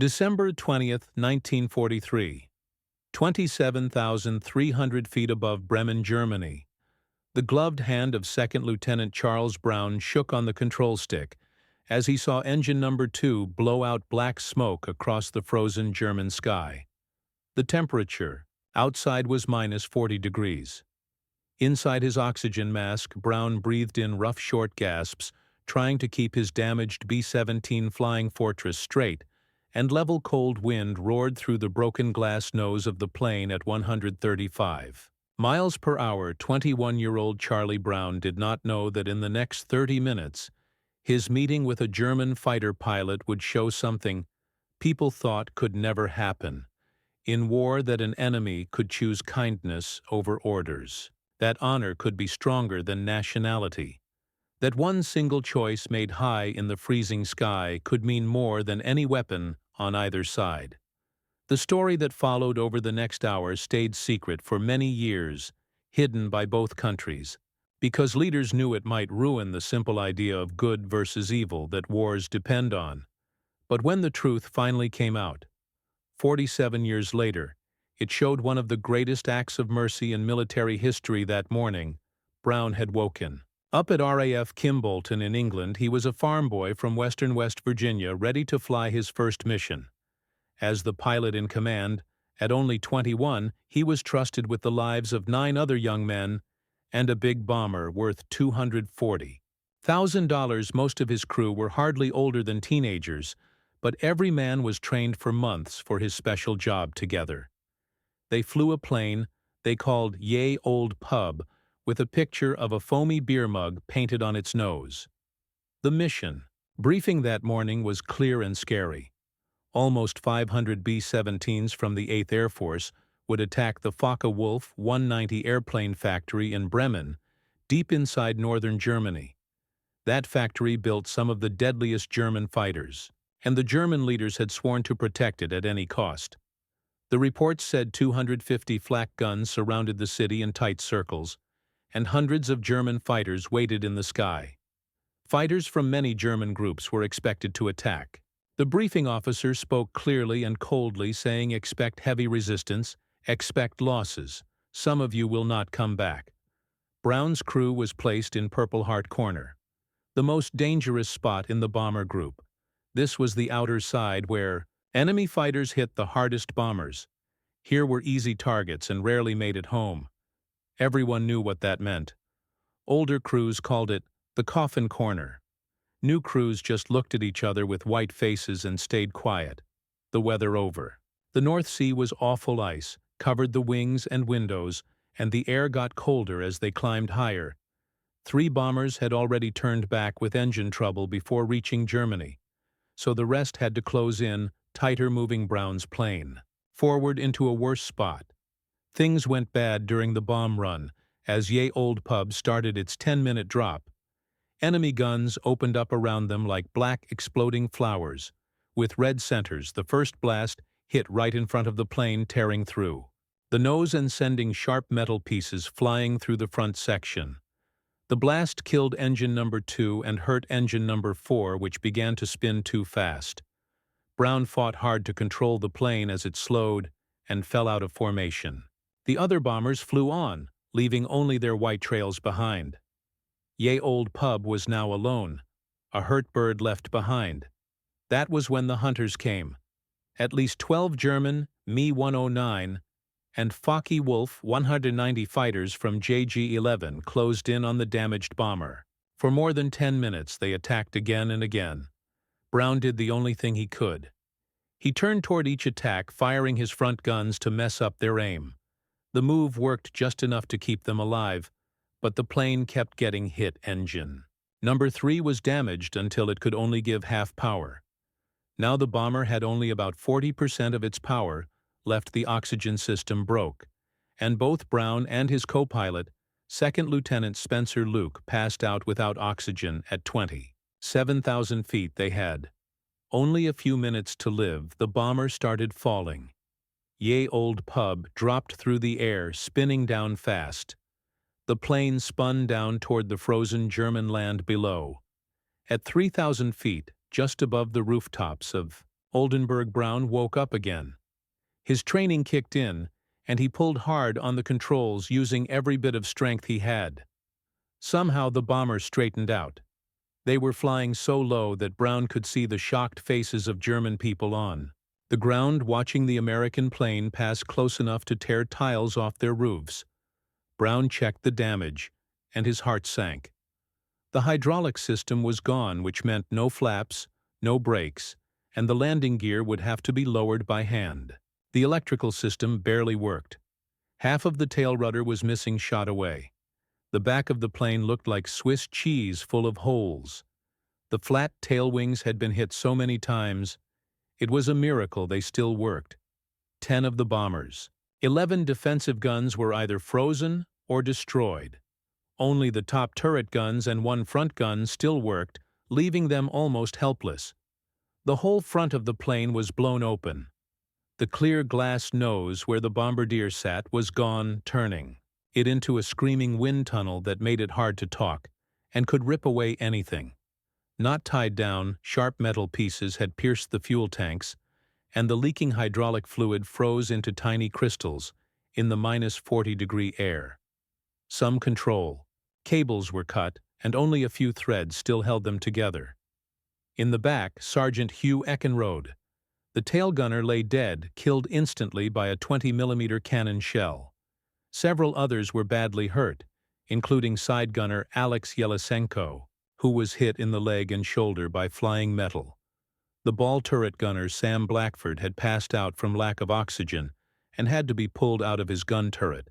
December 20th, 1943. 27,300 feet above Bremen, Germany. The gloved hand of Second Lieutenant Charles Brown shook on the control stick as he saw engine number 2 blow out black smoke across the frozen German sky. The temperature outside was minus 40 degrees. Inside his oxygen mask, Brown breathed in rough, short gasps, trying to keep his damaged B-17 Flying Fortress straight, and level cold wind roared through the broken glass nose of the plane at 135 miles per hour. 21-year-old Charlie Brown did not know that in the next 30 minutes, his meeting with a German fighter pilot would show something people thought could never happen. In war, that an enemy could choose kindness over orders. That honor could be stronger than nationality. That one single choice made high in the freezing sky could mean more than any weapon on either side. The story that followed over the next hour stayed secret for many years, hidden by both countries, because leaders knew it might ruin the simple idea of good versus evil that wars depend on. But when the truth finally came out, 47 years later, it showed one of the greatest acts of mercy in military history. That morning, Brown had woken up at RAF Kimbolton in England. He was a farm boy from western West Virginia, ready to fly his first mission. As the pilot in command, at only 21, he was trusted with the lives of 9 other young men and a big bomber worth $240,000. Most of his crew were hardly older than teenagers, but every man was trained for months for his special job together. They flew a plane they called Ye Old Pub, with a picture of a foamy beer mug painted on its nose. The mission briefing that morning was clear and scary. Almost 500 B-17s from the 8th Air Force would attack the Focke-Wulf 190 airplane factory in Bremen, deep inside northern Germany. That factory built some of the deadliest German fighters, and the German leaders had sworn to protect it at any cost. The reports said 250 flak guns surrounded the city in tight circles, and hundreds of German fighters waited in the sky. Fighters from many German groups were expected to attack. The briefing officer spoke clearly and coldly, saying, "Expect heavy resistance, expect losses. Some of you will not come back." Brown's crew was placed in Purple Heart Corner, the most dangerous spot in the bomber group. This was the outer side where enemy fighters hit the hardest bombers. Here were easy targets and rarely made it home. Everyone knew what that meant. Older crews called it the coffin corner. New crews just looked at each other with white faces and stayed quiet. The weather over. The North Sea was awful ice, covered the wings and windows, and the air got colder as they climbed higher. 3 bombers had already turned back with engine trouble before reaching Germany, so the rest had to close in, tighter, moving Brown's plane forward into a worse spot. Things went bad during the bomb run as Ye Old Pub started its 10-minute drop. Enemy guns opened up around them like black exploding flowers. With red centers, the first blast hit right in front of the plane, tearing through the nose and sending sharp metal pieces flying through the front section. The blast killed engine number 2 and hurt engine number 4, which began to spin too fast. Brown fought hard to control the plane as it slowed and fell out of formation. The other bombers flew on, leaving only their white trails behind. Ye Old Pub was now alone, a hurt bird left behind. That was when the hunters came. At least 12 German Me-109 and Focke-Wulf 190 fighters from JG-11 closed in on the damaged bomber. For more than 10 minutes they attacked again and again. Brown did the only thing he could. He turned toward each attack, firing his front guns to mess up their aim. The move worked just enough to keep them alive, but the plane kept getting hit. Engine number 3 was damaged until it could only give half power. Now the bomber had only about 40% of its power left. The oxygen system broke, and both Brown and his co-pilot, Second Lieutenant Spencer Luke, passed out without oxygen at 27,000 feet. They had only a few minutes to live. The bomber started falling. Ye Old Pub dropped through the air, spinning down fast. The plane spun down toward the frozen German land below. At 3,000 feet, just above the rooftops of Oldenburg Brown woke up again. His training kicked in, and he pulled hard on the controls using every bit of strength he had. Somehow the bomber straightened out. They were flying so low that Brown could see the shocked faces of German people on the ground watching the American plane pass close enough to tear tiles off their roofs. Brown checked the damage, and his heart sank. The hydraulic system was gone, which meant no flaps, no brakes, and the landing gear would have to be lowered by hand. The electrical system barely worked. Half of the tail rudder was missing shot away. The back of the plane looked like Swiss cheese full of holes. The flat tail wings had been hit so many times, it was a miracle they still worked. 10 of the bombers. 11 defensive guns were either frozen or destroyed. Only the top turret guns and one front gun still worked, leaving them almost helpless. The whole front of the plane was blown open. The clear glass nose where the bombardier sat was gone, turning it into a screaming wind tunnel that made it hard to talk, and could rip away anything. Not tied down, sharp metal pieces had pierced the fuel tanks, and the leaking hydraulic fluid froze into tiny crystals in the -40-degree air. Some control. Cables were cut, and only a few threads still held them together. In the back, Sergeant Hugh Eckenrode. The tail gunner lay dead, killed instantly by a 20-millimeter cannon shell. Several others were badly hurt, including side gunner Alex Yelisenko, who was hit in the leg and shoulder by flying metal. The ball turret gunner Sam Blackford had passed out from lack of oxygen and had to be pulled out of his gun turret.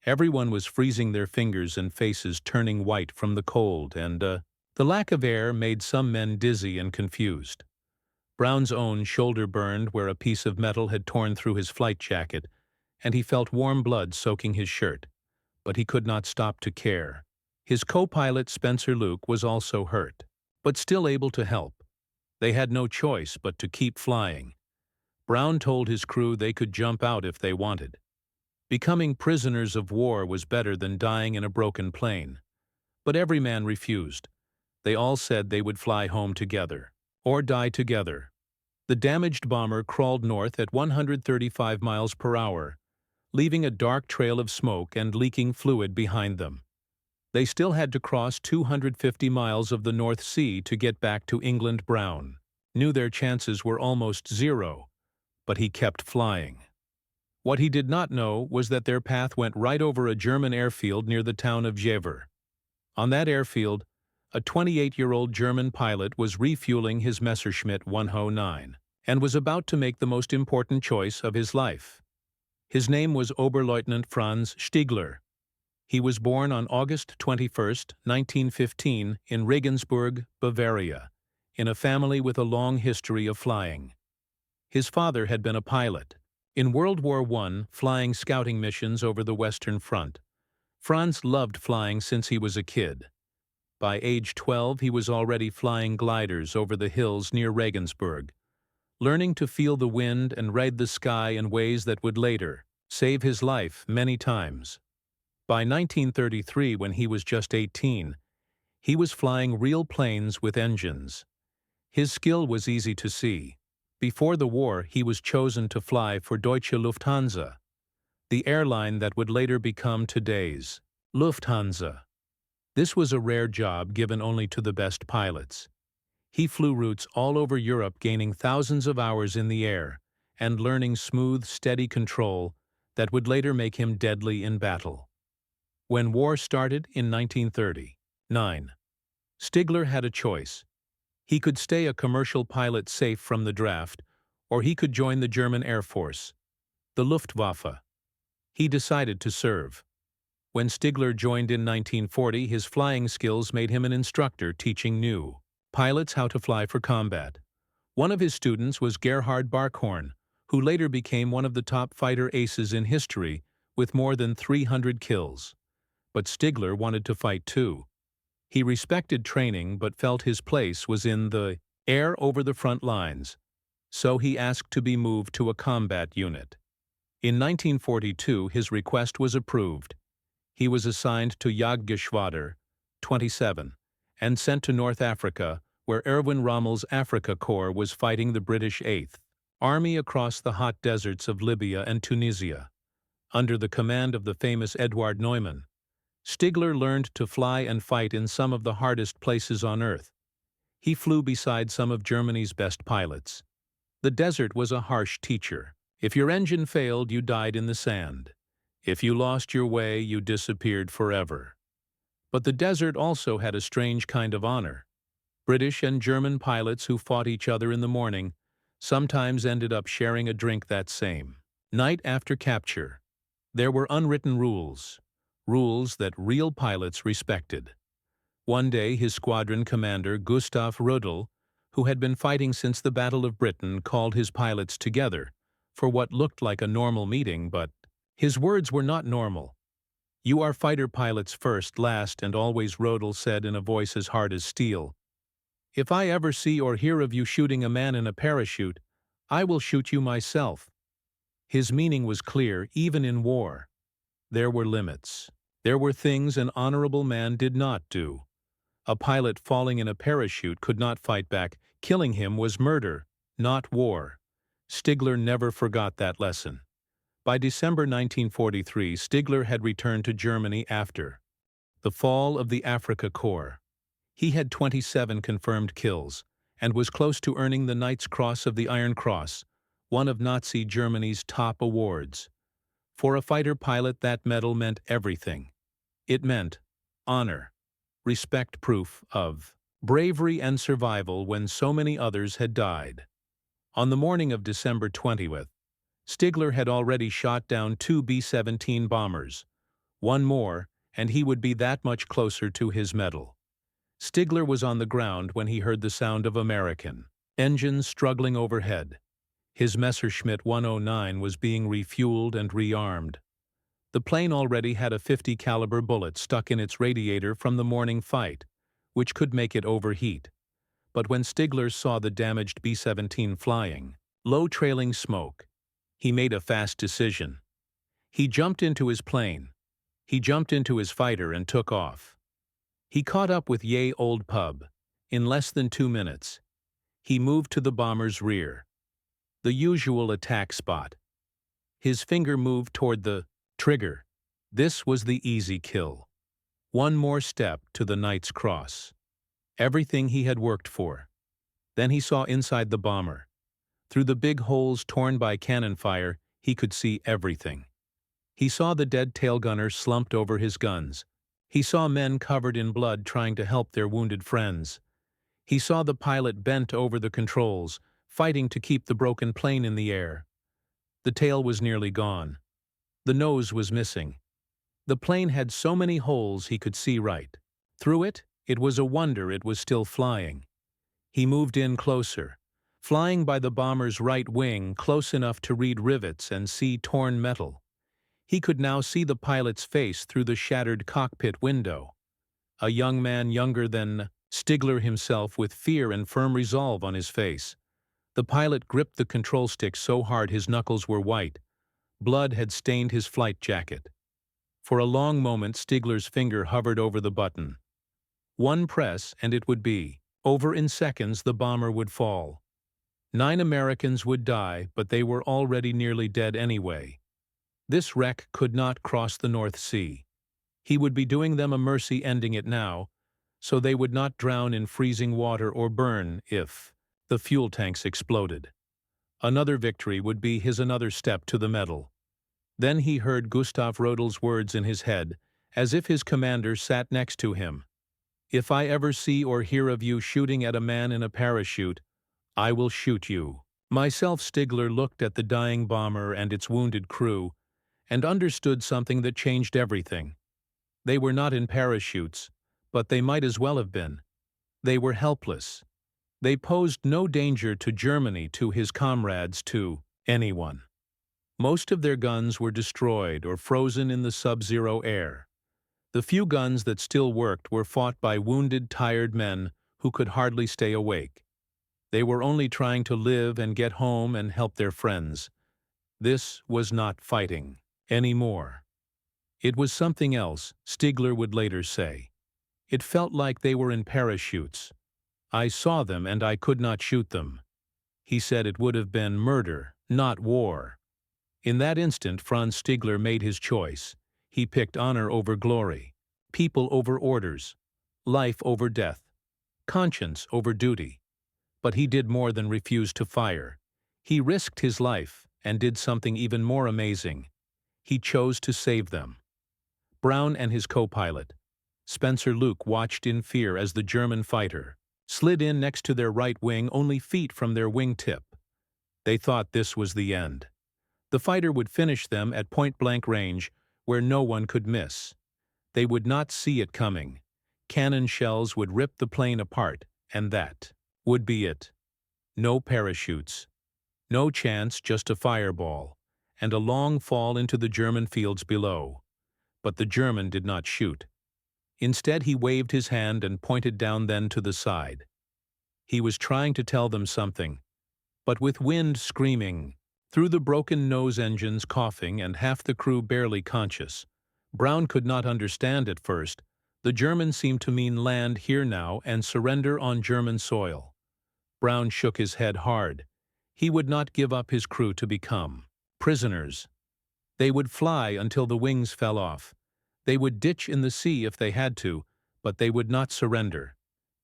Everyone was freezing their fingers and faces, turning white from the cold, and the lack of air made some men dizzy and confused. Brown's own shoulder burned where a piece of metal had torn through his flight jacket, and he felt warm blood soaking his shirt, but he could not stop to care. His co-pilot Spencer Luke was also hurt, but still able to help. They had no choice but to keep flying. Brown told his crew they could jump out if they wanted. Becoming prisoners of war was better than dying in a broken plane. But every man refused. They all said they would fly home together, or die together. The damaged bomber crawled north at 135 miles per hour, leaving a dark trail of smoke and leaking fluid behind them. They still had to cross 250 miles of the North Sea to get back to England. Brown knew their chances were almost zero, but he kept flying. What he did not know was that their path went right over a German airfield near the town of Jever. On that airfield, a 28-year-old German pilot was refueling his Messerschmitt 109 and was about to make the most important choice of his life. His name was Oberleutnant Franz Stigler. He was born on August 21, 1915, in Regensburg, Bavaria, in a family with a long history of flying. His father had been a pilot. In World War I, flying scouting missions over the Western Front. Franz loved flying since he was a kid. By age 12, he was already flying gliders over the hills near Regensburg, learning to feel the wind and ride the sky in ways that would later save his life many times. By 1933, when he was just 18, he was flying real planes with engines. His skill was easy to see. Before the war, he was chosen to fly for Deutsche Lufthansa, the airline that would later become today's Lufthansa. This was a rare job given only to the best pilots. He flew routes all over Europe, gaining thousands of hours in the air and learning smooth, steady control that would later make him deadly in battle. When war started in 1939, Stigler had a choice. He could stay a commercial pilot safe from the draft, or he could join the German Air Force, the Luftwaffe. He decided to serve. When Stigler joined in 1940, his flying skills made him an instructor teaching new pilots how to fly for combat. One of his students was Gerhard Barkhorn, who later became one of the top fighter aces in history with more than 300 kills. But Stigler wanted to fight too. He respected training but felt his place was in the air over the front lines, so he asked to be moved to a combat unit. In 1942, his request was approved. He was assigned to Jagdgeschwader 27 and sent to North Africa, where Erwin Rommel's Africa Corps was fighting the British 8th Army across the hot deserts of Libya and Tunisia. Under the command of the famous Edward Neumann, Stigler learned to fly and fight in some of the hardest places on Earth. He flew beside some of Germany's best pilots. The desert was a harsh teacher. If your engine failed, you died in the sand. If you lost your way, you disappeared forever. But the desert also had a strange kind of honor. British and German pilots who fought each other in the morning sometimes ended up sharing a drink that same night after capture. There were unwritten rules that real pilots respected. One day, his squadron commander, Gustav Rödel, who had been fighting since the Battle of Britain, called his pilots together for what looked like a normal meeting, but his words were not normal. "You are fighter pilots first, last, and always," Rödel said in a voice as hard as steel. "If I ever see or hear of you shooting a man in a parachute, I will shoot you myself." His meaning was clear, even in war. There were limits. There were things an honorable man did not do. A pilot falling in a parachute could not fight back. Killing him was murder, not war. Stigler never forgot that lesson. By December 1943, Stigler had returned to Germany after the fall of the Africa Corps. He had 27 confirmed kills and was close to earning the Knight's Cross of the Iron Cross, one of Nazi Germany's top awards. For a fighter pilot, that medal meant everything. It meant honor, respect, proof of bravery and survival when so many others had died. On the morning of December 20th, Stigler had already shot down 2 B-17 bombers. One more, and he would be that much closer to his medal. Stigler was on the ground when he heard the sound of American engines struggling overhead. His Messerschmitt 109 was being refueled and rearmed. The plane already had a .50 caliber bullet stuck in its radiator from the morning fight, which could make it overheat. But when Stigler saw the damaged B-17 flying, low trailing smoke, he made a fast decision. He jumped into his plane. He jumped into his fighter and took off. He caught up with Ye Old Pub. In less than 2 minutes, he moved to the bomber's rear, the usual attack spot. His finger moved toward the trigger. This was the easy kill. One more step to the Knight's Cross. Everything he had worked for. Then he saw inside the bomber. Through the big holes torn by cannon fire, he could see everything. He saw the dead tail gunner slumped over his guns. He saw men covered in blood trying to help their wounded friends. He saw the pilot bent over the controls, fighting to keep the broken plane in the air. The tail was nearly gone. The nose was missing. The plane had so many holes he could see right through it. It was a wonder it was still flying. He moved in closer, flying by the bomber's right wing, close enough to read rivets and see torn metal. He could now see the pilot's face through the shattered cockpit window. A young man younger than Stigler himself, with fear and firm resolve on his face. The pilot gripped the control stick so hard his knuckles were white. Blood had stained his flight jacket. For a long moment, Stigler's finger hovered over the button. One press, and it would be over in seconds. The bomber would fall. 9 Americans would die, but they were already nearly dead anyway. This wreck could not cross the North Sea. He would be doing them a mercy ending it now, so they would not drown in freezing water or burn if the fuel tanks exploded. Another victory would be his another step to the medal. Then he heard Gustav Rödel's words in his head, as if his commander sat next to him. "If I ever see or hear of you shooting at a man in a parachute, I will shoot you." Myself, Stigler looked at the dying bomber and its wounded crew, and understood something that changed everything. They were not in parachutes, but they might as well have been. They were helpless. They posed no danger to Germany, to his comrades, to anyone. Most of their guns were destroyed or frozen in the sub-zero air. The few guns that still worked were fought by wounded, tired men who could hardly stay awake. They were only trying to live and get home and help their friends. This was not fighting anymore. It was something else, Stigler would later say. It felt like they were in parachutes, "I saw them and I could not shoot them." He said it would have been murder, not war. In that instant, Franz Stigler made his choice. He picked honor over glory, people over orders, life over death, conscience over duty. But he did more than refuse to fire. He risked his life and did something even more amazing. He chose to save them. Brown and his co-pilot, Spencer Luke, watched in fear as the German fighter slid in next to their right wing only feet from their wingtip. They thought this was the end. The fighter would finish them at point-blank range where no one could miss. They would not see it coming. Cannon shells would rip the plane apart, and that would be it. No parachutes. No chance, just a fireball, and a long fall into the German fields below. But the German did not shoot. Instead, he waved his hand and pointed down then to the side. He was trying to tell them something, but with wind screaming, through the broken nose engines coughing and half the crew barely conscious, Brown could not understand at first. The German seemed to mean land here now and surrender on German soil. Brown shook his head hard. He would not give up his crew to become prisoners. They would fly until the wings fell off. They would ditch in the sea if they had to, but they would not surrender.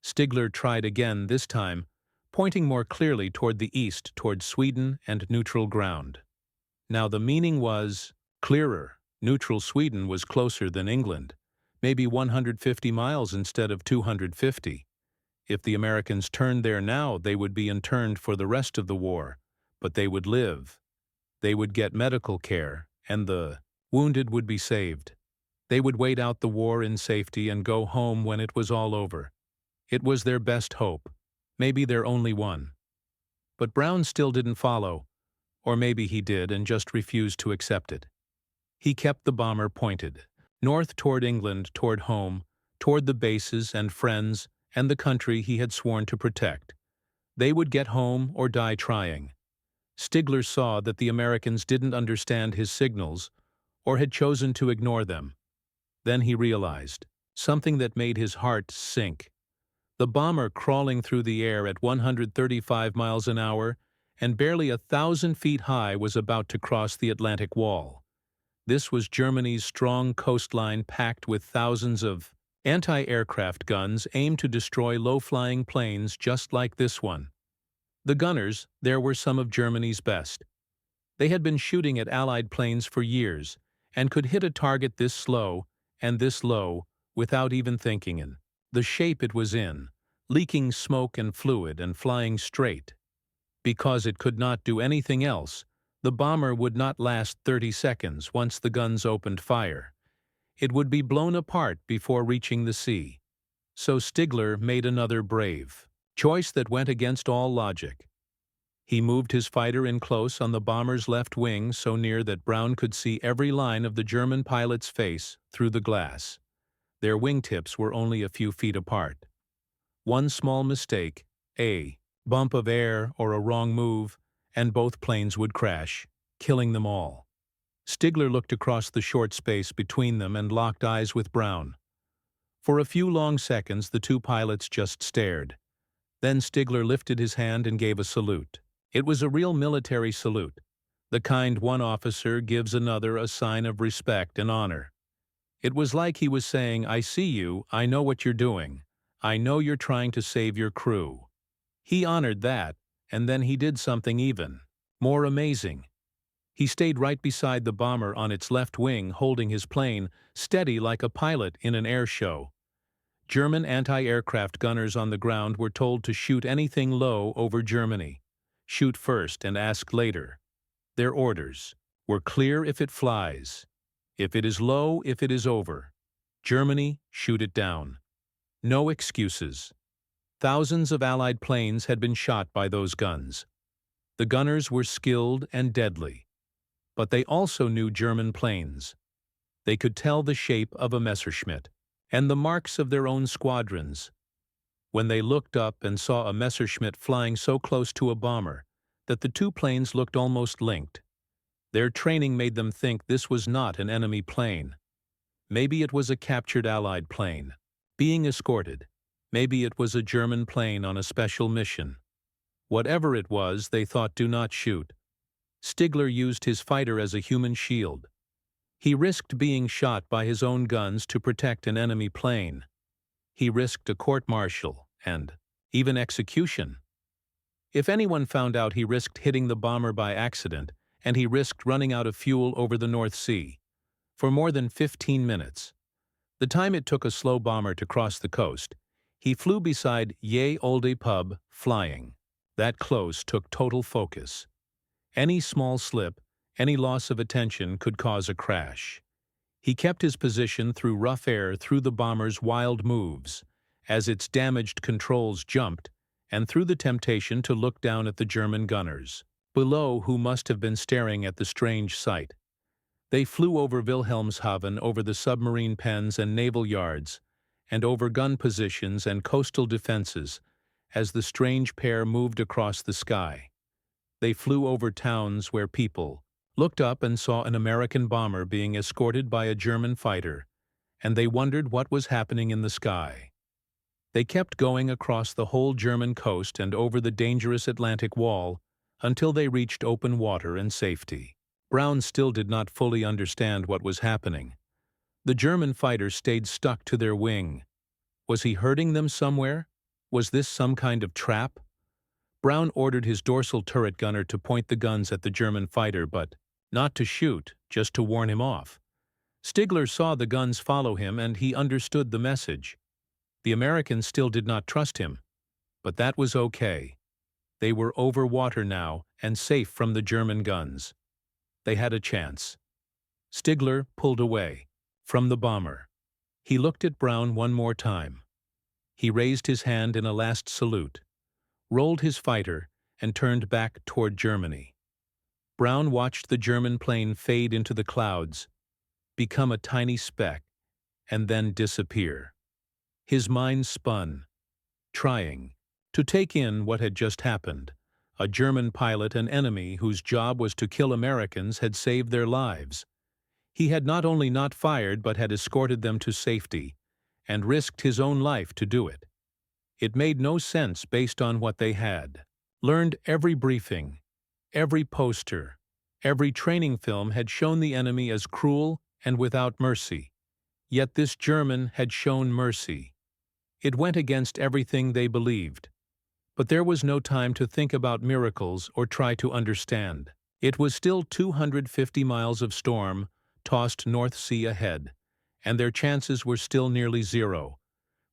Stigler tried again, this time, pointing more clearly toward the east, toward Sweden and neutral ground. Now the meaning was clearer. Neutral Sweden was closer than England, maybe 150 miles instead of 250. If the Americans turned there now, they would be interned for the rest of the war, but they would live. They would get medical care, and the wounded would be saved. They would wait out the war in safety and go home when it was all over. It was their best hope, maybe their only one. But Brown still didn't follow, or maybe he did and just refused to accept it. He kept the bomber pointed, north toward England, toward home, toward the bases and friends and the country he had sworn to protect. They would get home or die trying. Stigler saw that the Americans didn't understand his signals or had chosen to ignore them. Then he realized something that made his heart sink. The bomber, crawling through the air at 135 miles an hour and barely 1,000 feet high, was about to cross the Atlantic Wall. This was Germany's strong coastline packed with thousands of anti-aircraft guns aimed to destroy low-flying planes just like this one. The gunners, there were some of Germany's best. They had been shooting at Allied planes for years and could hit a target this slow and this low without even thinking in the shape it was in, leaking smoke and fluid and flying straight. Because it could not do anything else, the bomber would not last 30 seconds once the guns opened fire. It would be blown apart before reaching the sea. So Stigler made another brave choice that went against all logic. He moved his fighter in close on the bomber's left wing, so near that Brown could see every line of the German pilot's face through the glass. Their wingtips were only a few feet apart. One small mistake, a bump of air or a wrong move, and both planes would crash, killing them all. Stigler looked across the short space between them and locked eyes with Brown. For a few long seconds, the two pilots just stared. Then Stigler lifted his hand and gave a salute. It was a real military salute, the kind one officer gives another, a sign of respect and honor. It was like he was saying, "I see you, I know what you're doing. I know you're trying to save your crew." He honored that, and then he did something even more amazing. He stayed right beside the bomber on its left wing, holding his plane steady like a pilot in an air show. German anti-aircraft gunners on the ground were told to shoot anything low over Germany. Shoot first and ask later. Their orders were clear: if it flies. If it is low, if it is over. Germany, shoot it down. No excuses. Thousands of Allied planes had been shot by those guns. The gunners were skilled and deadly. But they also knew German planes. They could tell the shape of a Messerschmitt and the marks of their own squadrons. When they looked up and saw a Messerschmitt flying so close to a bomber that the two planes looked almost linked, their training made them think this was not an enemy plane. Maybe it was a captured Allied plane, being escorted. Maybe it was a German plane on a special mission. Whatever it was, they thought, do not shoot. Stigler used his fighter as a human shield. He risked being shot by his own guns to protect an enemy plane. He risked a court-martial and even execution. If anyone found out, he risked hitting the bomber by accident, and he risked running out of fuel over the North Sea for more than 15 minutes. The time it took a slow bomber to cross the coast, he flew beside Ye Olde Pub, flying. That close took total focus. Any small slip, any loss of attention could cause a crash. He kept his position through rough air, through the bomber's wild moves, as its damaged controls jumped, and through the temptation to look down at the German gunners below, who must have been staring at the strange sight. They flew over Wilhelmshaven, over the submarine pens and naval yards, and over gun positions and coastal defenses as the strange pair moved across the sky. They flew over towns where people looked up and saw an American bomber being escorted by a German fighter, and they wondered what was happening in the sky. They kept going across the whole German coast and over the dangerous Atlantic Wall until they reached open water and safety. Brown still did not fully understand what was happening. The German fighter stayed stuck to their wing. Was he hurting them somewhere? Was this some kind of trap? Brown ordered his dorsal turret gunner to point the guns at the German fighter, but not to shoot, just to warn him off. Stigler saw the guns follow him, and he understood the message. The Americans still did not trust him, but that was okay. They were over water now and safe from the German guns. They had a chance. Stigler pulled away from the bomber. He looked at Brown one more time. He raised his hand in a last salute, rolled his fighter, and turned back toward Germany. Brown watched the German plane fade into the clouds, become a tiny speck, and then disappear. His mind spun, trying to take in what had just happened. A German pilot, an enemy whose job was to kill Americans, had saved their lives. He had not only not fired but had escorted them to safety, and risked his own life to do it. It made no sense based on what they had learned. Every briefing, every poster, every training film had shown the enemy as cruel and without mercy. Yet this German had shown mercy. It went against everything they believed. But there was no time to think about miracles or try to understand. It was still 250 miles of storm-tossed North Sea ahead, and their chances were still nearly zero,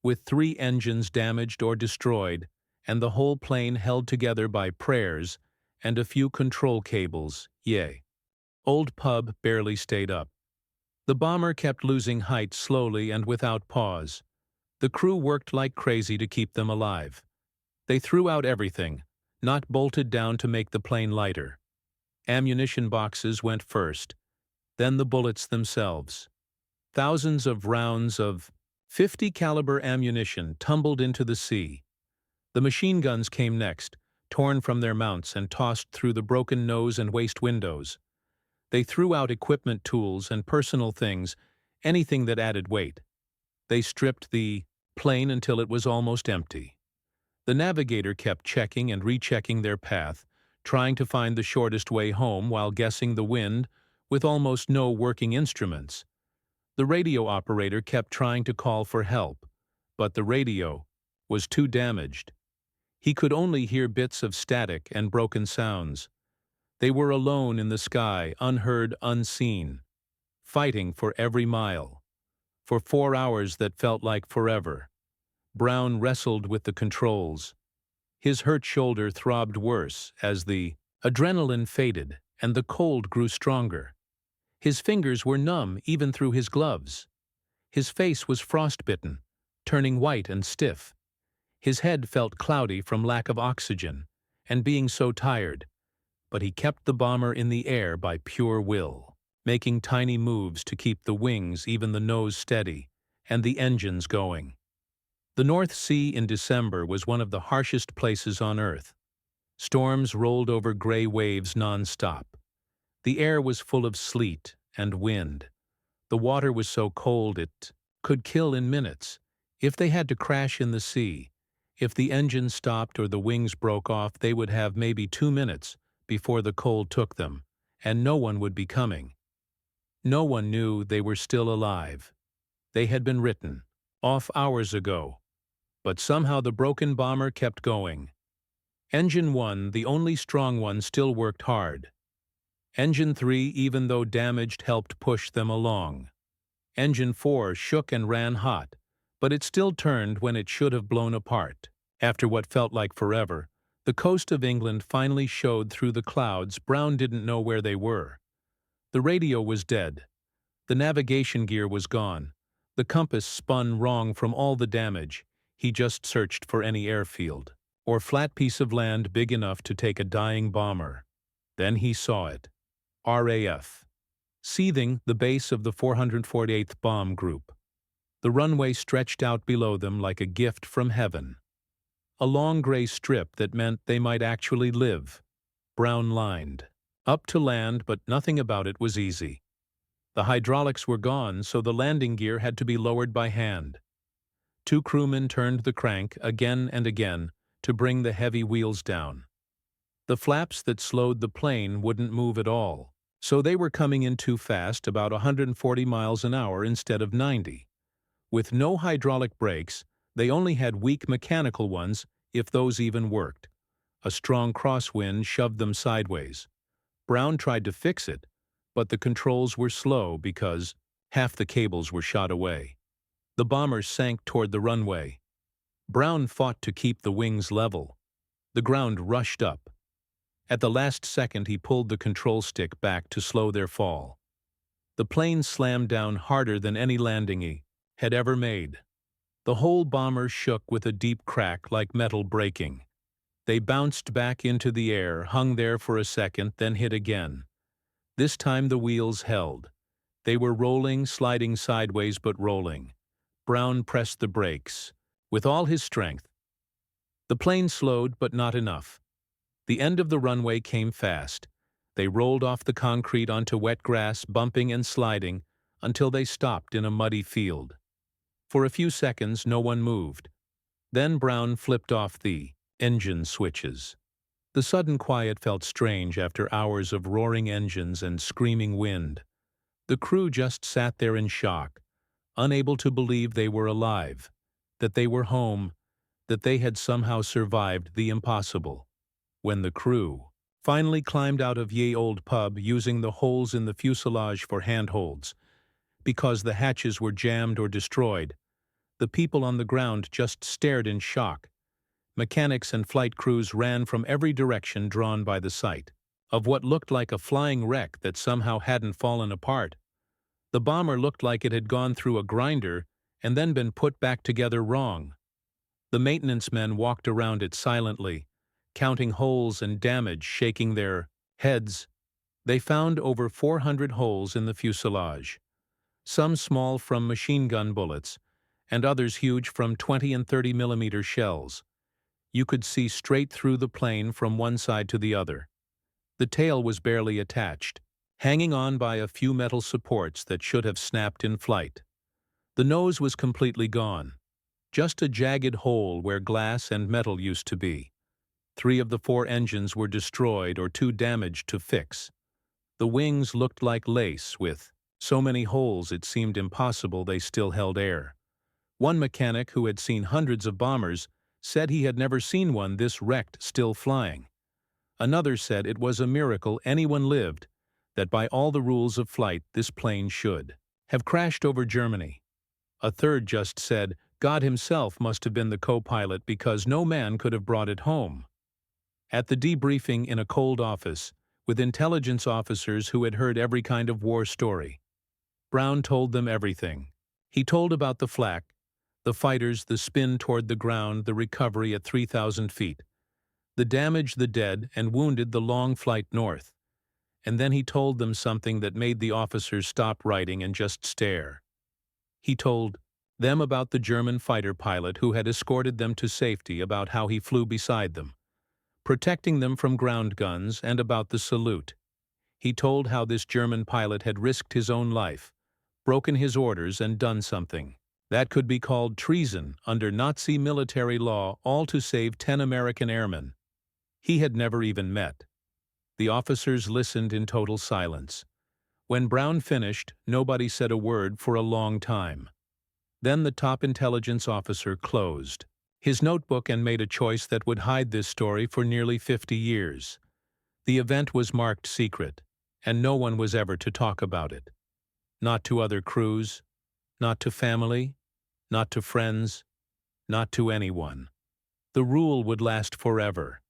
with 3 engines damaged or destroyed, and the whole plane held together by prayers and a few control cables. Old Pub barely stayed up. The bomber kept losing height slowly and without pause. The crew worked like crazy to keep them alive. They threw out everything, not bolted down to make the plane lighter. Ammunition boxes went first, then the bullets themselves. Thousands of rounds of .50 caliber ammunition tumbled into the sea. The machine guns came next, torn from their mounts and tossed through the broken nose and waist windows. They threw out equipment, tools, and personal things, anything that added weight. They stripped the plane until it was almost empty. The navigator kept checking and rechecking their path, trying to find the shortest way home while guessing the wind with almost no working instruments. The radio operator kept trying to call for help, but the radio was too damaged. He could only hear bits of static and broken sounds. They were alone in the sky, unheard, unseen, fighting for every mile. For 4 hours that felt like forever. Brown wrestled with the controls. His hurt shoulder throbbed worse as the adrenaline faded and the cold grew stronger. His fingers were numb even through his gloves. His face was frostbitten, turning white and stiff. His head felt cloudy from lack of oxygen and being so tired, but he kept the bomber in the air by pure will, making tiny moves to keep the wings, even the nose, steady, and the engines going. The North Sea in December was one of the harshest places on Earth. Storms rolled over gray waves non-stop. The air was full of sleet and wind. The water was so cold it could kill in minutes. If they had to crash in the sea, if the engine stopped or the wings broke off, they would have maybe 2 minutes before the cold took them, and no one would be coming. No one knew they were still alive. They had been written off hours ago, but somehow the broken bomber kept going. Engine 1, the only strong one, still worked hard. Engine 3, even though damaged, helped push them along. Engine 4 shook and ran hot, but it still turned when it should have blown apart. After what felt like forever, the coast of England finally showed through the clouds. Brown didn't know where they were. The radio was dead. The navigation gear was gone. The compass spun wrong from all the damage. He just searched for any airfield or flat piece of land big enough to take a dying bomber. Then he saw it. RAF. Seething, the base of the 448th Bomb Group. The runway stretched out below them like a gift from heaven. A long gray strip that meant they might actually live. Brown-lined. Up to land, but nothing about it was easy. The hydraulics were gone, so the landing gear had to be lowered by hand. 2 crewmen turned the crank again and again to bring the heavy wheels down. The flaps that slowed the plane wouldn't move at all, so they were coming in too fast, about 140 miles an hour instead of 90. With no hydraulic brakes, they only had weak mechanical ones, if those even worked. A strong crosswind shoved them sideways. Brown tried to fix it, but the controls were slow because half the cables were shot away. The bomber sank toward the runway. Brown fought to keep the wings level. The ground rushed up. At the last second, he pulled the control stick back to slow their fall. The plane slammed down harder than any landing he had ever made. The whole bomber shook with a deep crack like metal breaking. They bounced back into the air, hung there for a second, then hit again. This time the wheels held. They were rolling, sliding sideways, but rolling. Brown pressed the brakes with all his strength. The plane slowed, but not enough. The end of the runway came fast. They rolled off the concrete onto wet grass, bumping and sliding, until they stopped in a muddy field. For a few seconds, no one moved. Then Brown flipped off the engine switches. The sudden quiet felt strange after hours of roaring engines and screaming wind. The crew just sat there in shock, unable to believe they were alive, that they were home, that they had somehow survived the impossible. When the crew finally climbed out of Ye Old Pub using the holes in the fuselage for handholds, because the hatches were jammed or destroyed, the people on the ground just stared in shock. Mechanics and flight crews ran from every direction, drawn by the sight of what looked like a flying wreck that somehow hadn't fallen apart. The bomber looked like it had gone through a grinder and then been put back together wrong. The maintenance men walked around it silently, counting holes and damage, shaking their heads. They found over 400 holes in the fuselage, some small from machine gun bullets, and others huge from 20 and 30 millimeter shells. You could see straight through the plane from one side to the other. The tail was barely attached, hanging on by a few metal supports that should have snapped in flight. The nose was completely gone, just a jagged hole where glass and metal used to be. 3 of the 4 engines were destroyed or too damaged to fix. The wings looked like lace, with so many holes it seemed impossible they still held air. One mechanic who had seen hundreds of bombers said he had never seen one this wrecked still flying. Another said it was a miracle anyone lived, that by all the rules of flight this plane should have crashed over Germany. A third just said God himself must have been the co-pilot because no man could have brought it home. At the debriefing in a cold office, with intelligence officers who had heard every kind of war story, Brown told them everything. He told about the flak, the fighters, the spin toward the ground, the recovery at 3,000 feet, the damage, the dead and wounded, the long flight north. And then he told them something that made the officers stop writing and just stare. He told them about the German fighter pilot who had escorted them to safety, about how he flew beside them, protecting them from ground guns, and about the salute. He told how this German pilot had risked his own life, broken his orders, and done something That could be called treason under Nazi military law, all to save 10 American airmen he had never even met. The officers listened in total silence. When Brown finished, nobody said a word for a long time. Then the top intelligence officer closed his notebook and made a choice that would hide this story for nearly 50 years. The event was marked secret, and no one was ever to talk about it. Not to other crews, not to family, not to friends, not to anyone. The rule would last forever,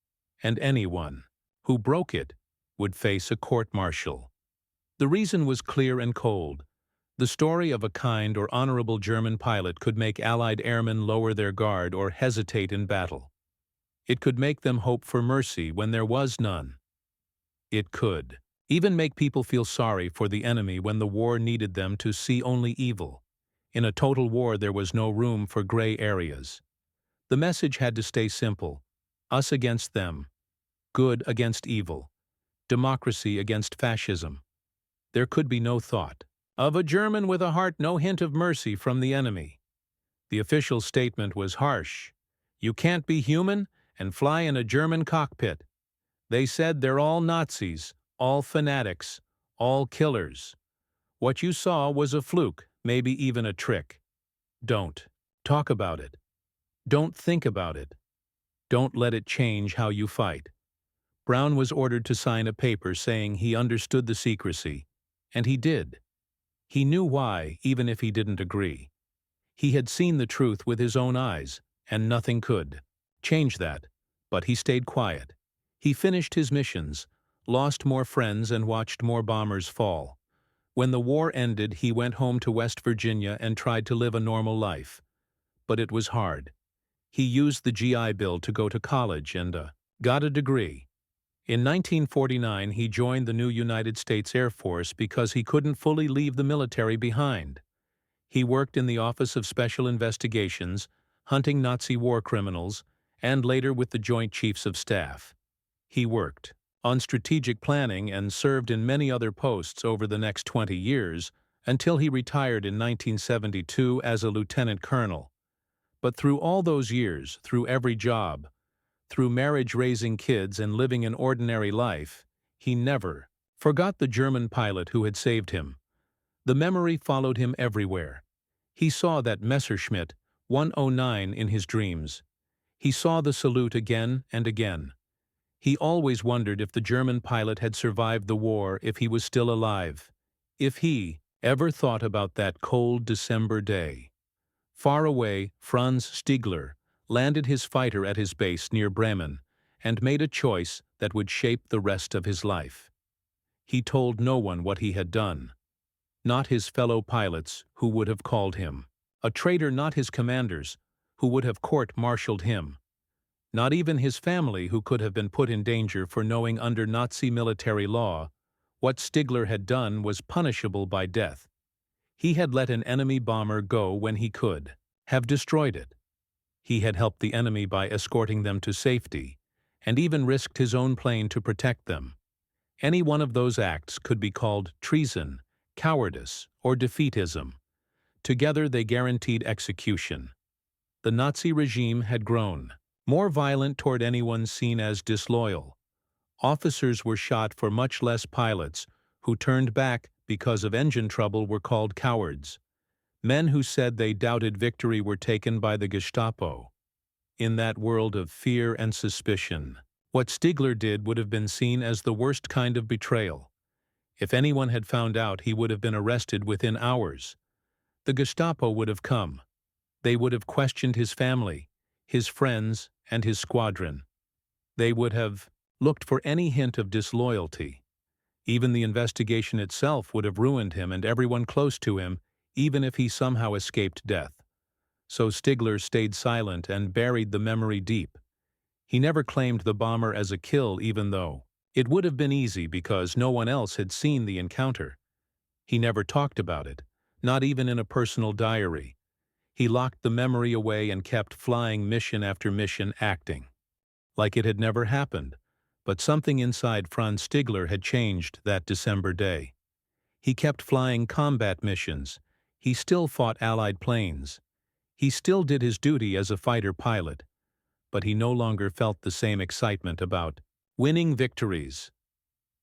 and anyone who broke it would face a court-martial. The reason was clear and cold. The story of a kind or honorable German pilot could make Allied airmen lower their guard or hesitate in battle. It could make them hope for mercy when there was none. It could even make people feel sorry for the enemy when the war needed them to see only evil. In a total war, there was no room for gray areas. The message had to stay simple: us against them, good against evil, democracy against fascism. There could be no thought of a German with a heart, no hint of mercy from the enemy. The official statement was harsh. You can't be human and fly in a German cockpit. They said they're all Nazis, all fanatics, all killers. What you saw was a fluke, maybe even a trick. Don't talk about it. Don't think about it. Don't let it change how you fight. Brown was ordered to sign a paper saying he understood the secrecy, and he did. He knew why, even if he didn't agree. He had seen the truth with his own eyes, and nothing could change that, but he stayed quiet. He finished his missions, lost more friends, and watched more bombers fall. When the war ended, he went home to West Virginia and tried to live a normal life. But it was hard. He used the GI Bill to go to college and got a degree. In 1949, he joined the new United States Air Force because he couldn't fully leave the military behind. He worked in the Office of Special Investigations, hunting Nazi war criminals, and later with the Joint Chiefs of Staff. He worked on strategic planning and served in many other posts over the next 20 years until he retired in 1972 as a lieutenant colonel. But through all those years, through every job, through marriage, raising kids, and living an ordinary life, he never forgot the German pilot who had saved him. The memory followed him everywhere. He saw that Messerschmitt 109 in his dreams. He saw the salute again and again. He always wondered if the German pilot had survived the war, if he was still alive, if he ever thought about that cold December day. Far away, Franz Stigler landed his fighter at his base near Bremen and made a choice that would shape the rest of his life. He told no one what he had done. Not his fellow pilots, who would have called him a traitor, not his commanders, who would have court-martialed him. Not even his family, who could have been put in danger for knowing under Nazi military law what Stigler had done was punishable by death. He had let an enemy bomber go when he could have destroyed it. He had helped the enemy by escorting them to safety, and even risked his own plane to protect them. Any one of those acts could be called treason, cowardice, or defeatism. Together they guaranteed execution. The Nazi regime had grown more violent toward anyone seen as disloyal. Officers were shot for much less. Pilots who turned back because of engine trouble were called cowards. Men who said they doubted victory were taken by the Gestapo. In that world of fear and suspicion, what Stigler did would have been seen as the worst kind of betrayal. If anyone had found out, he would have been arrested within hours. The Gestapo would have come. They would have questioned his family, his friends, and his squadron. They would have looked for any hint of disloyalty. Even the investigation itself would have ruined him and everyone close to him, even if he somehow escaped death. So Stigler stayed silent and buried the memory deep. He never claimed the bomber as a kill, even though it would have been easy because no one else had seen the encounter. He never talked about it, not even in a personal diary. He locked the memory away and kept flying mission after mission, acting like it had never happened. But something inside Franz Stigler had changed that December day. He kept flying combat missions. He still fought Allied planes. He still did his duty as a fighter pilot, but he no longer felt the same excitement about winning victories.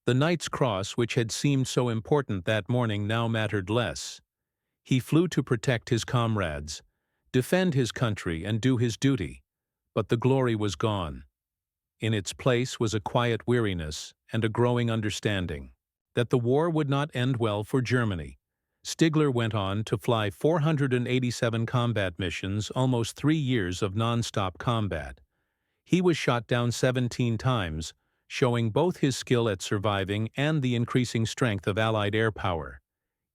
The Knight's Cross, which had seemed so important that morning, now mattered less. He flew to protect his comrades, defend his country, and do his duty, but the glory was gone. In its place was a quiet weariness and a growing understanding that the war would not end well for Germany. Stigler went on to fly 487 combat missions, almost 3 years of non-stop combat. He was shot down 17 times, showing both his skill at surviving and the increasing strength of Allied air power.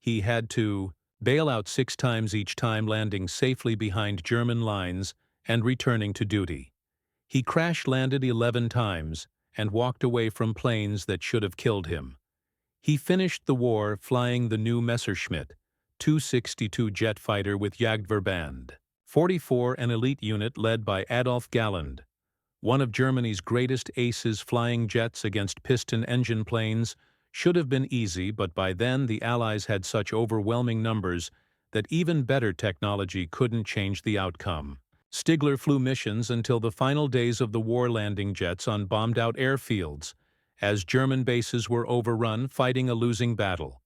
He had to bail out 6 times, each time landing safely behind German lines and returning to duty. He crash-landed 11 times and walked away from planes that should have killed him. He finished the war flying the new Messerschmitt 262 jet fighter with Jagdverband 44, an elite unit led by Adolf Galland, one of Germany's greatest aces. Flying jets against piston-engine planes should have been easy, but by then the Allies had such overwhelming numbers that even better technology couldn't change the outcome. Stigler flew missions until the final days of the war, landing jets on bombed-out airfields, as German bases were overrun, fighting a losing battle.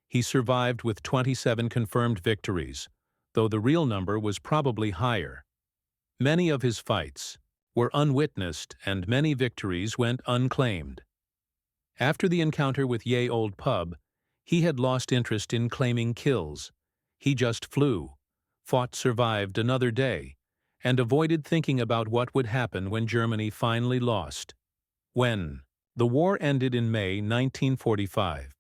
He survived with 27 confirmed victories, though the real number was probably higher. Many of his fights were unwitnessed, and many victories went unclaimed. After the encounter with Ye Old Pub, he had lost interest in claiming kills. He just flew, fought, survived another day, and avoided thinking about what would happen when Germany finally lost. When the war ended in May 1945,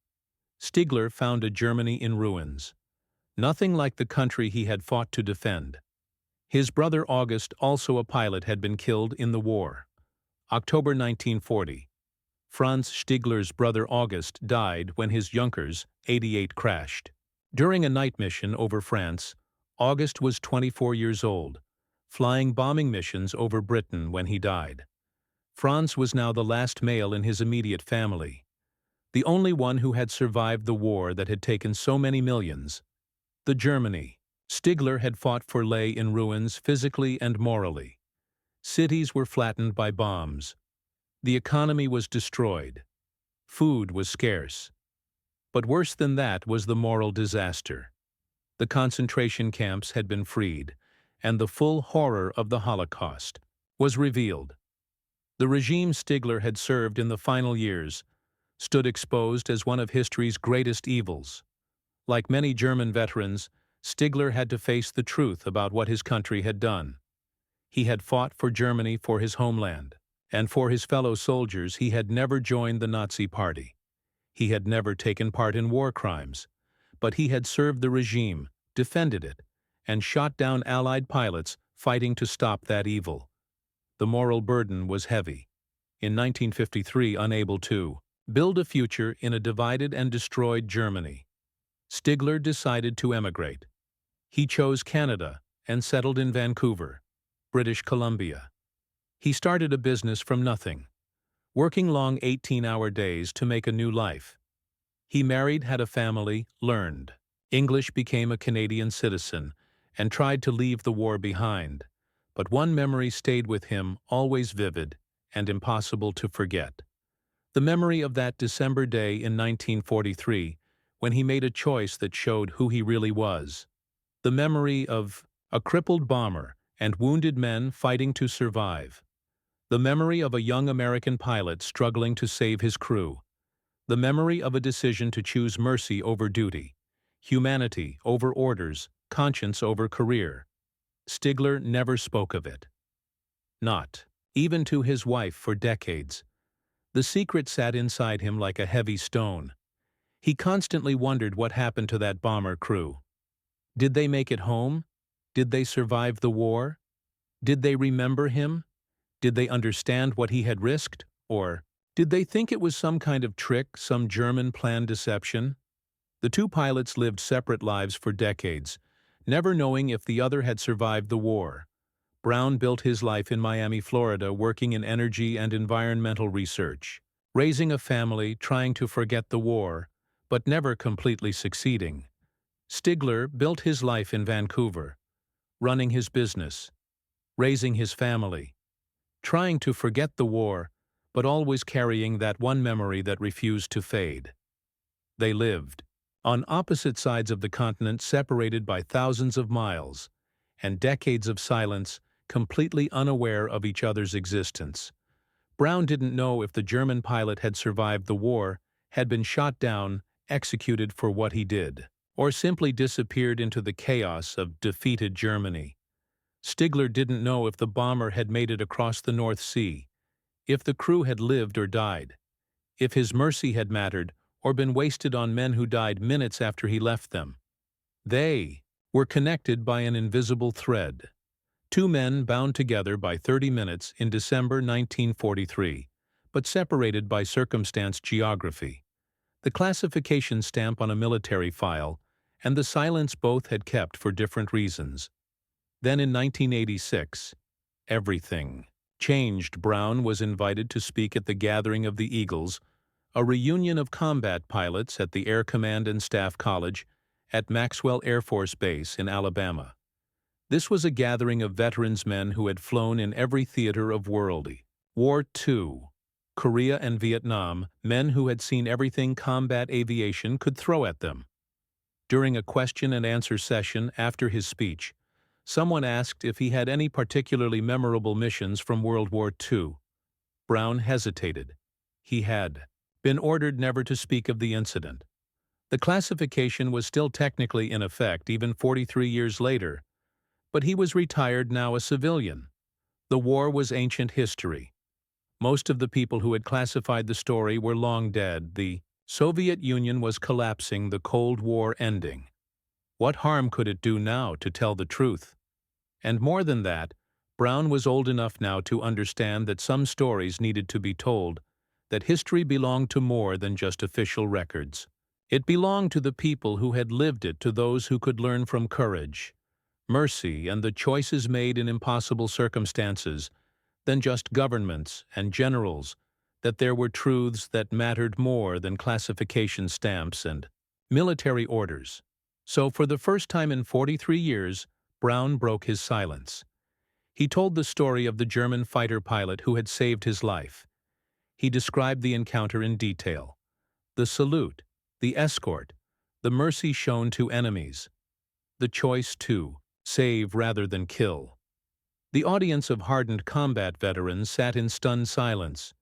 Stigler found a Germany in ruins, nothing like the country he had fought to defend. His brother August, also a pilot, had been killed in the war. October 1940. Franz Stigler's brother August died when his Junkers 88 crashed. During a night mission over France, August was 24 years old, flying bombing missions over Britain when he died. Franz was now the last male in his immediate family, the only one who had survived the war that had taken so many millions. The Germany Stigler had fought for lay in ruins physically and morally. Cities were flattened by bombs. The economy was destroyed. Food was scarce. But worse than that was the moral disaster. The concentration camps had been freed, and the full horror of the Holocaust was revealed. The regime Stigler had served in the final years stood exposed as one of history's greatest evils. Like many German veterans, Stigler had to face the truth about what his country had done. He had fought for Germany, for his homeland, and for his fellow soldiers. He had never joined the Nazi Party. He had never taken part in war crimes, but he had served the regime, defended it, and shot down Allied pilots fighting to stop that evil. The moral burden was heavy. In 1953, unable to build a future in a divided and destroyed Germany, Stigler decided to emigrate. He chose Canada and settled in Vancouver, British Columbia. He started a business from nothing, working long 18-hour days to make a new life. He married, had a family, learned English, became a Canadian citizen, and tried to leave the war behind. But one memory stayed with him, always vivid and impossible to forget. The memory of that December day in 1943, when he made a choice that showed who he really was. The memory of a crippled bomber and wounded men fighting to survive. The memory of a young American pilot struggling to save his crew. The memory of a decision to choose mercy over duty, humanity over orders, conscience over career. Stigler never spoke of it. Not even to his wife for decades. The secret sat inside him like a heavy stone. He constantly wondered what happened to that bomber crew. Did they make it home? Did they survive the war? Did they remember him? Did they understand what he had risked? Or did they think it was some kind of trick, some German planned deception? The two pilots lived separate lives for decades, never knowing if the other had survived the war. Brown built his life in Miami, Florida, working in energy and environmental research, raising a family, trying to forget the war, but never completely succeeding. Stigler built his life in Vancouver, running his business, raising his family, trying to forget the war, but always carrying that one memory that refused to fade. They lived on opposite sides of the continent, separated by thousands of miles, and decades of silence, completely unaware of each other's existence. Brown didn't know if the German pilot had survived the war, had been shot down, executed for what he did, or simply disappeared into the chaos of defeated Germany. Stigler didn't know if the bomber had made it across the North Sea, if the crew had lived or died, if his mercy had mattered or been wasted on men who died minutes after he left them. They were connected by an invisible thread. Two men bound together by 30 minutes in December 1943, but separated by circumstance geography, the classification stamp on a military file, and the silence both had kept for different reasons. Then in 1986, everything changed. Brown was invited to speak at the gathering of the Eagles, a reunion of combat pilots at the Air Command and Staff College at Maxwell Air Force Base in Alabama. This was a gathering of veterans, men who had flown in every theater of World War II, Korea and Vietnam, men who had seen everything combat aviation could throw at them. During a question-and-answer session after his speech, someone asked if he had any particularly memorable missions from World War II. Brown hesitated. He had been ordered never to speak of the incident. The classification was still technically in effect even 43 years later, but he was retired, now a civilian. The war was ancient history. Most of the people who had classified the story were long dead. The Soviet Union was collapsing, the Cold War ending. What harm could it do now to tell the truth? And more than that, Brown was old enough now to understand that some stories needed to be told, that history belonged to more than just official records. It belonged to the people who had lived it, to those who could learn from courage, mercy, and the choices made in impossible circumstances, than just governments and generals, that there were truths that mattered more than classification stamps and military orders. So for the first time in 43 years, Brown broke his silence. He told the story of the German fighter pilot who had saved his life. He described the encounter in detail, the salute, the escort, the mercy shown to enemies, the choice to save rather than kill. The audience of hardened combat veterans sat in stunned silence.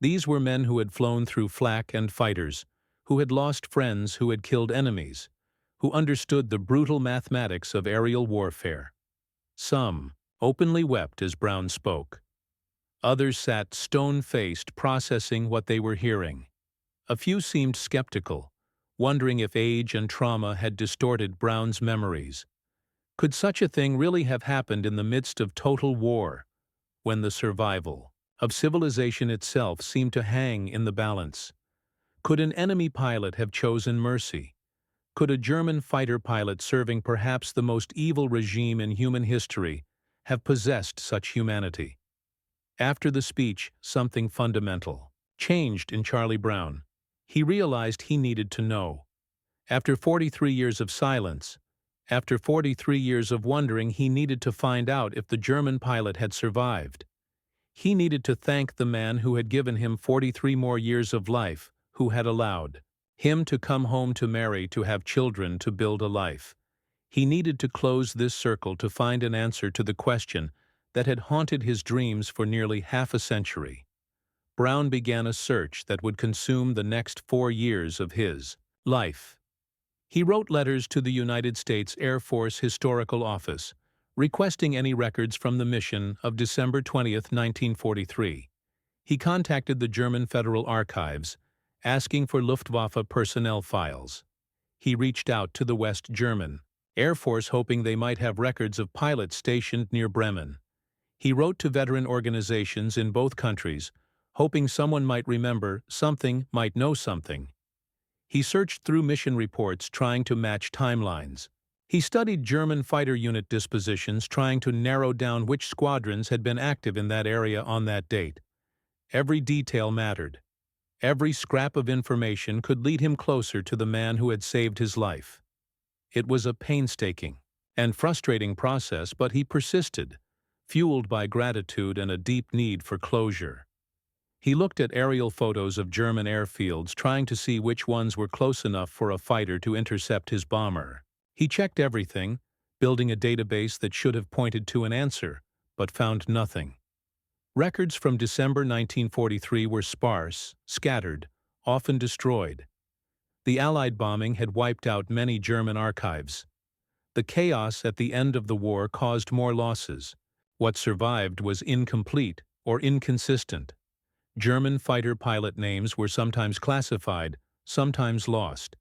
These were men who had flown through flak and fighters, who had lost friends, who had killed enemies, who understood the brutal mathematics of aerial warfare. Some openly wept as Brown spoke. Others sat stone-faced, processing what they were hearing. A few seemed skeptical, wondering if age and trauma had distorted Brown's memories. Could such a thing really have happened in the midst of total war, when the survival of civilization itself seemed to hang in the balance? Could an enemy pilot have chosen mercy? Could a German fighter pilot serving perhaps the most evil regime in human history have possessed such humanity? After the speech, something fundamental changed in Charlie Brown. He realized he needed to know. After 43 years of silence, after 43 years of wondering, he needed to find out if the German pilot had survived. He needed to thank the man who had given him 43 more years of life, who had allowed him to come home, to marry, to have children, to build a life. He needed to close this circle, to find an answer to the question that had haunted his dreams for nearly half a century. Brown began a search that would consume the next 4 years of his life. He wrote letters to the United States Air Force Historical Office, requesting any records from the mission of December 20th, 1943. He contacted the German Federal Archives, asking for Luftwaffe personnel files. He reached out to the West German Air Force, hoping they might have records of pilots stationed near Bremen. He wrote to veteran organizations in both countries, hoping someone might remember something, might know something. He searched through mission reports, trying to match timelines. He studied German fighter unit dispositions, trying to narrow down which squadrons had been active in that area on that date. Every detail mattered. Every scrap of information could lead him closer to the man who had saved his life. It was a painstaking and frustrating process, but he persisted, fueled by gratitude and a deep need for closure. He looked at aerial photos of German airfields, trying to see which ones were close enough for a fighter to intercept his bomber. He checked everything, building a database that should have pointed to an answer, but found nothing. Records from December 1943 were sparse, scattered, often destroyed. The Allied bombing had wiped out many German archives. The chaos at the end of the war caused more losses. What survived was incomplete or inconsistent. German fighter pilot names were sometimes classified, sometimes lost.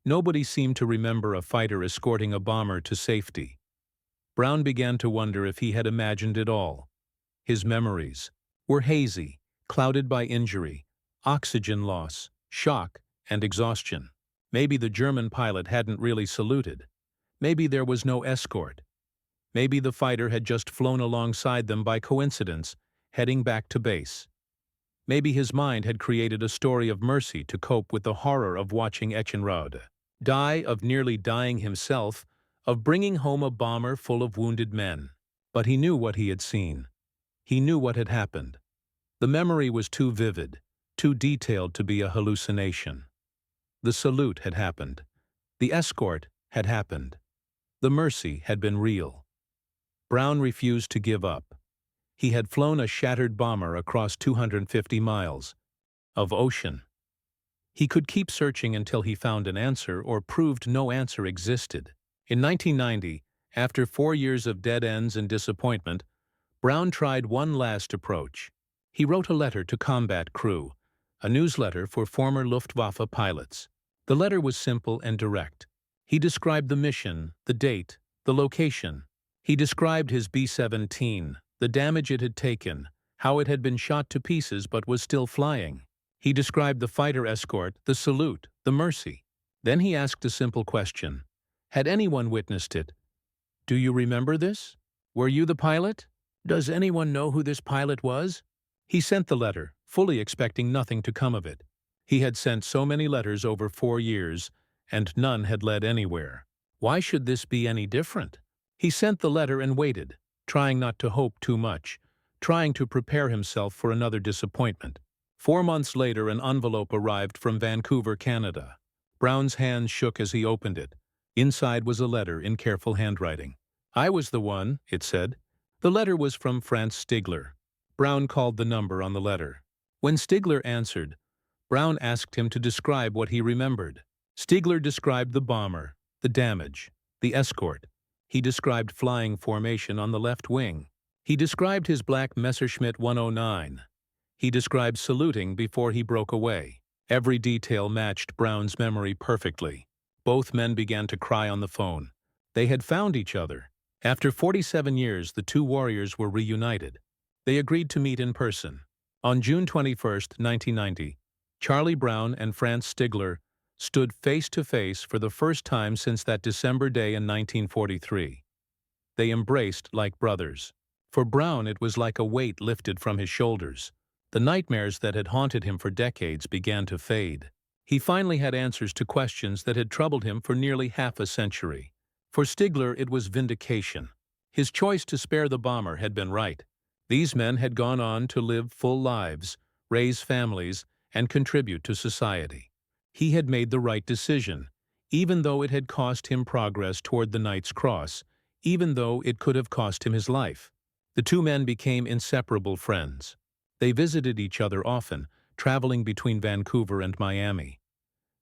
Nobody seemed to remember a fighter escorting a bomber to safety. Brown began to wonder if he had imagined it all. His memories were hazy, clouded by injury, oxygen loss, shock, and exhaustion. Maybe the German pilot hadn't really saluted. Maybe there was no escort. Maybe the fighter had just flown alongside them by coincidence, heading back to base. Maybe his mind had created a story of mercy to cope with the horror of watching Echenrode die, of nearly dying himself, of bringing home a bomber full of wounded men. But he knew what he had seen. He knew what had happened. The memory was too vivid, too detailed to be a hallucination. The salute had happened. The escort had happened. The mercy had been real. Brown refused to give up. He had flown a shattered bomber across 250 miles of ocean. He could keep searching until he found an answer or proved no answer existed. In 1990, after 4 years of dead ends and disappointment, Brown tried one last approach. He wrote a letter to combat crew, a newsletter for former Luftwaffe pilots. The letter was simple and direct. He described the mission, the date, the location. He described his B-17, the damage it had taken, how it had been shot to pieces but was still flying. He described the fighter escort, the salute, the mercy. Then he asked a simple question. Had anyone witnessed it? Do you remember this? Were you the pilot? Does anyone know who this pilot was? He sent the letter, fully expecting nothing to come of it. He had sent so many letters over 4 years, and none had led anywhere. Why should this be any different? He sent the letter and waited, trying not to hope too much, trying to prepare himself for another disappointment. 4 months later, an envelope arrived from Vancouver, Canada. Brown's hands shook as he opened it. Inside was a letter in careful handwriting. "I was the one," it said. The letter was from Franz Stigler. Brown called the number on the letter. When Stigler answered, Brown asked him to describe what he remembered. Stigler described the bomber, the damage, the escort. He described flying formation on the left wing. He described his black Messerschmitt 109. He described saluting before he broke away. Every detail matched Brown's memory perfectly. Both men began to cry on the phone. They had found each other. After 47 years, the two warriors were reunited. They agreed to meet in person. On June 21, 1990, Charlie Brown and Franz Stigler stood face to face for the first time since that December day in 1943. They embraced like brothers. For Brown, it was like a weight lifted from his shoulders. The nightmares that had haunted him for decades began to fade. He finally had answers to questions that had troubled him for nearly half a century. For Stigler, it was vindication. His choice to spare the bomber had been right. These men had gone on to live full lives, raise families, and contribute to society. He had made the right decision, even though it had cost him progress toward the Knight's Cross, even though it could have cost him his life. The two men became inseparable friends. They visited each other often, traveling between Vancouver and Miami.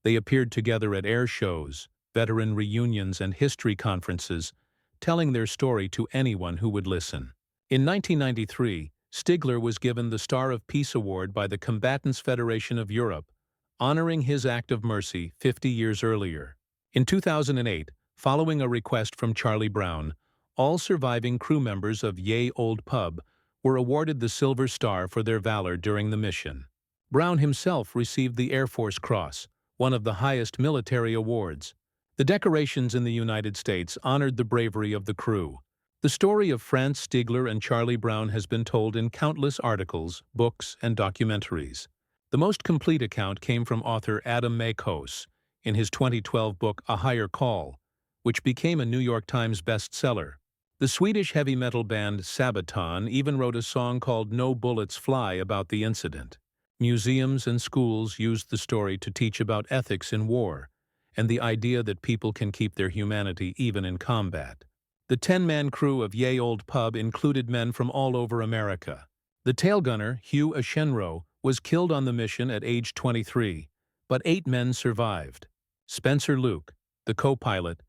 They appeared together at air shows, veteran reunions, and history conferences, telling their story to anyone who would listen. In 1993, Stigler was given the Star of Peace Award by the Combatants Federation of Europe, honoring his act of mercy 50 years earlier. In 2008, following a request from Charlie Brown, all surviving crew members of Ye Old Pub were awarded the Silver Star for their valor during the mission. Brown himself received the Air Force Cross, one of the highest military awards. The decorations in the United States honored the bravery of the crew. The story of Franz Stigler and Charlie Brown has been told in countless articles, books, and documentaries. The most complete account came from author Adam Makos in his 2012 book A Higher Call, which became a New York Times bestseller. The Swedish heavy metal band Sabaton even wrote a song called No Bullets Fly about the incident. Museums and schools used the story to teach about ethics in war and the idea that people can keep their humanity even in combat. The 10-man crew of Ye Old Pub included men from all over America. The tail gunner, Hugh Ashenroe, was killed on the mission at age 23, but 8 men survived. Spencer Luke, the co-pilot,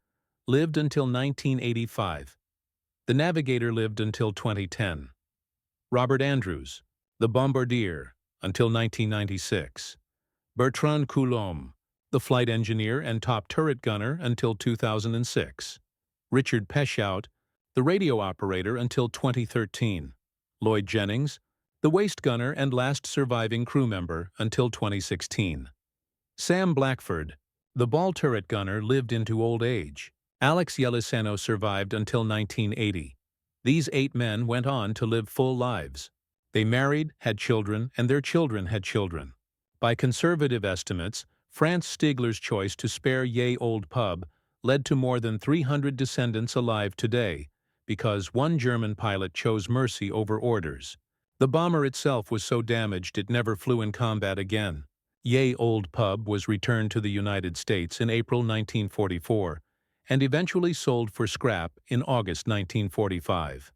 lived until 1985. The navigator lived until 2010. Robert Andrews, the bombardier, until 1996. Bertrand Coulombe, the flight engineer and top turret gunner, until 2006. Richard Peshout, the radio operator, until 2013. Lloyd Jennings, the waist gunner and last surviving crew member, until 2016. Sam Blackford, the ball turret gunner, lived into old age. Alex Yelisano survived until 1980. These 8 men went on to live full lives. They married, had children, and their children had children. By conservative estimates, Franz Stigler's choice to spare Ye Old Pub led to more than 300 descendants alive today, because one German pilot chose mercy over orders. The bomber itself was so damaged it never flew in combat again. Ye Old Pub was returned to the United States in April 1944 and eventually sold for scrap in August 1945.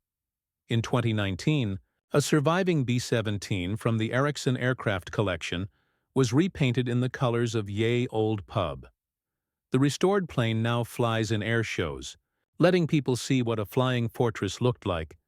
In 2019, a surviving B-17 from the Erickson aircraft collection was repainted in the colors of Ye Old Pub. The restored plane now flies in air shows, letting people see what a flying fortress looked like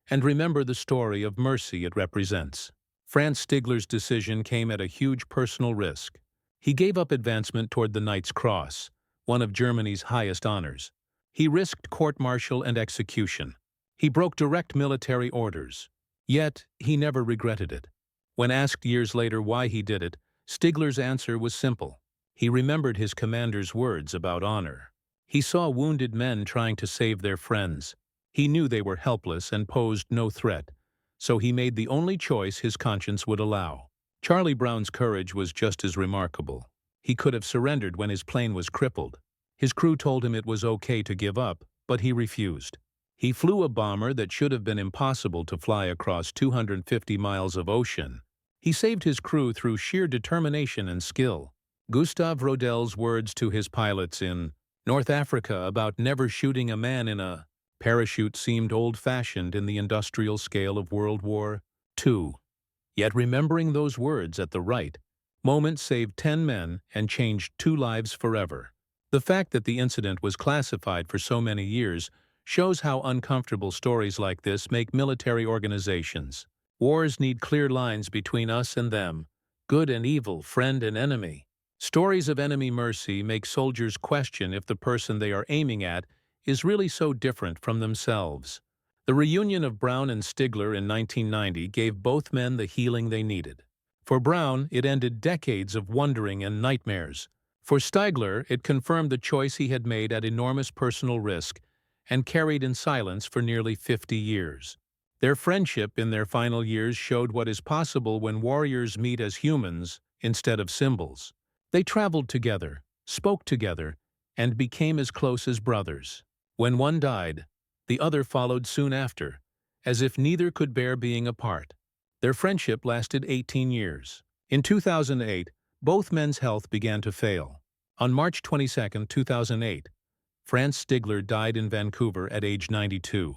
and remember the story of mercy it represents. Franz Stigler's decision came at a huge personal risk. He gave up advancement toward the Knight's Cross, one of Germany's highest honors. He risked court-martial and execution. He broke direct military orders. Yet, he never regretted it. When asked years later why he did it, Stigler's answer was simple. He remembered his commander's words about honor. He saw wounded men trying to save their friends. He knew they were helpless and posed no threat, so he made the only choice his conscience would allow. Charlie Brown's courage was just as remarkable. He could have surrendered when his plane was crippled. His crew told him it was okay to give up, but he refused. He flew a bomber that should have been impossible to fly across 250 miles of ocean. He saved his crew through sheer determination and skill. Gustav Rodel's words to his pilots in North Africa about never shooting a man in a parachute seemed old-fashioned in the industrial scale of World War II. Yet remembering those words at the right moment saved 10 men and changed 2 lives forever. The fact that the incident was classified for so many years shows how uncomfortable stories like this make military organizations. Wars need clear lines between us and them, good and evil, friend and enemy. Stories of enemy mercy make soldiers question if the person they are aiming at is really so different from themselves. The reunion of Brown and Stigler in 1990 gave both men the healing they needed. For Brown, it ended decades of wondering and nightmares. For Stigler, it confirmed the choice he had made at enormous personal risk and carried in silence for nearly 50 years. Their friendship in their final years showed what is possible when warriors meet as humans instead of symbols. They traveled together, spoke together, and became as close as brothers. When one died, the other followed soon after, as if neither could bear being apart. Their friendship lasted 18 years. In 2008, both men's health began to fail. On March 22, 2008, Franz Stigler died in Vancouver at age 92.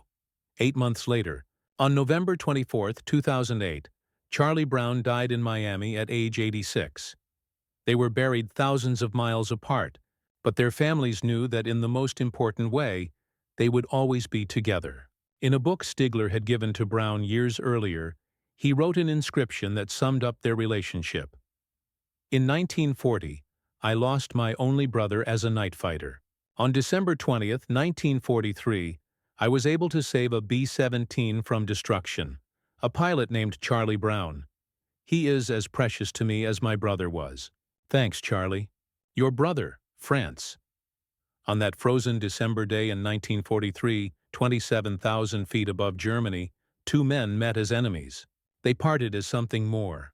8 months later, on November 24, 2008, Charlie Brown died in Miami at age 86. They were buried thousands of miles apart, but their families knew that in the most important way, they would always be together. In a book Stigler had given to Brown years earlier, he wrote an inscription that summed up their relationship. In 1940, I lost my only brother as a night fighter. On December 20, 1943, I was able to save a B-17 from destruction, a pilot named Charlie Brown. He is as precious to me as my brother was. Thanks, Charlie. Your brother, Franz. On that frozen December day in 1943, 27,000 feet above Germany, 2 men met as enemies. They parted as something more.